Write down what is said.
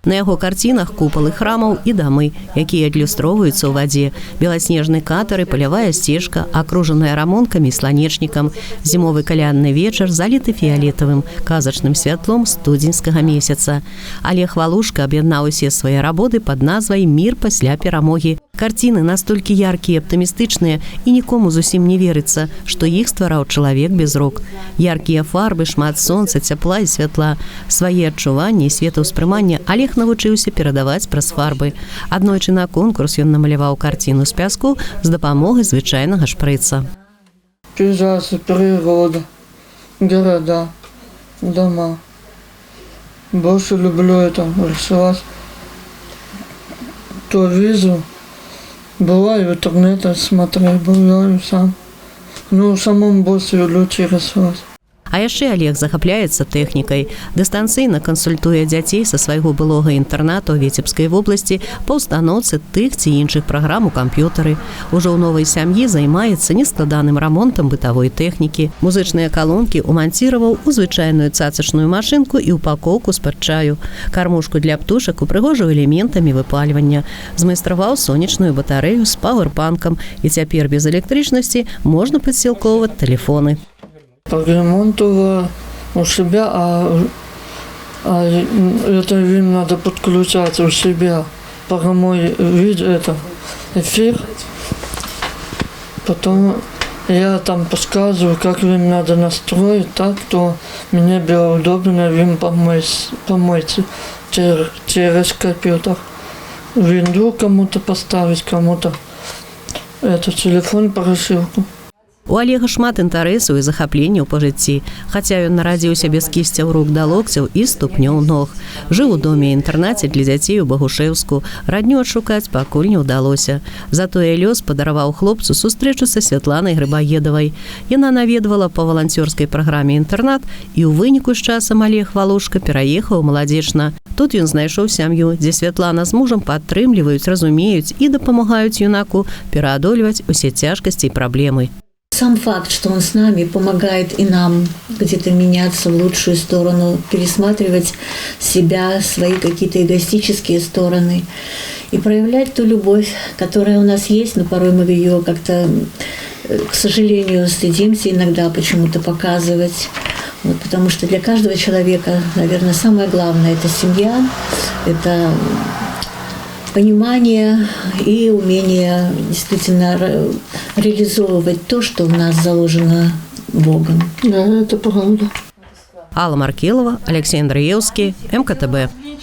На яго карцінах купалы храмаў і дамы, якія адлюстроўваюцца ў вадзе. Беласнежны катар і палявая сцежка, акружаная рамонкамі і сланечнікам. Зімовы калядны вечар заліты фіялетавым, казачным святлом студзеньскага месяца. Олег Валушка аб'яднаў усе свае работы пад назвай «Мір пасля перамогі». Карціны настолькі яркія і аптымістычныя, і нікому зусім не верыцца, што іх ствараў чалавек без рук. Яркія фарбы, шмат сонца, цяпла і святла. Свае адчуванні і светаўспрымання Олег навучыўся перадаваць праз фарбы. Аднойчы на конкурс ён намаляваў карціну з пяску з дапамогай звычайнага шпрыца. Пейзажи, природа, города, дома. Больше люблю это рисовать. То вижу. Бываю в интернете смотрю, бываю сам. Ну, самому больше лучше рисовать. А яшчэ Олег захапляецца тэхнікай. Дыстанцыйна кансультуе дзяцей са свайго былога інтэрнату ў Віцебскай вобласці па ўстаноўцы тых ці іншых праграм у камп'ютары. Ужо ў новай сям'і займаецца нескладаным рамонтам бытавой тэхнікі. Музычныя калонкі ўманціраваў у звычайную цацачную машынку і упакоўку з-пад чаю. Кармушку для птушак упрыгожыў элементамі выпальвання. Змайстраваў сонечную батарэю з пауэрбанкам, і цяпер без электрычнасці можна падсілкоўваць тэлефоны. Поремонтовала у себя, это им надо подключать у себя. Пока мой эфир, потом я там подсказываю, как им надо настроить так, что мне было удобно им помочь через компьютер. Винду кому-то поставить, кому-то телефон по рассылку. У Олега шмат інтарэсаў і захапленняў па жыцці, хаця ён нарадзіўся без кісцяў рук да локцяў і ступнёў ног. Жыў у доме-інтэрнаце для дзяцей у Багушэўску. Радню адшукаць пакуль не ўдалося. Затое лёс падараваў хлопцу сустрэчу са Святланай Грыбаедавай. Яна наведвала па валанцёрскай праграме інтэрнат, і ў выніку з часам Олег Валушка пераехаў маладзечна. Тут ён знайшоў сям'ю, дзе Святлана з мужам падтрымліваюць, разумеюць і дапамагаюць юнаку пераадольваць усе цяжкасці і праблемы. Сам факт, что он с нами, помогает и нам где-то меняться в лучшую сторону, пересматривать себя, свои какие-то эгоистические стороны и проявлять ту любовь, которая у нас есть, но порой мы ее как-то, к сожалению, стыдимся иногда почему-то показывать. Вот, потому что для каждого человека, наверное, самое главное – это семья, это понимание и умение действительно реализовывать то, что в нас заложено Богом. Да, это правда. Алла Маркелова, Алексей Андреевский, МКТБ.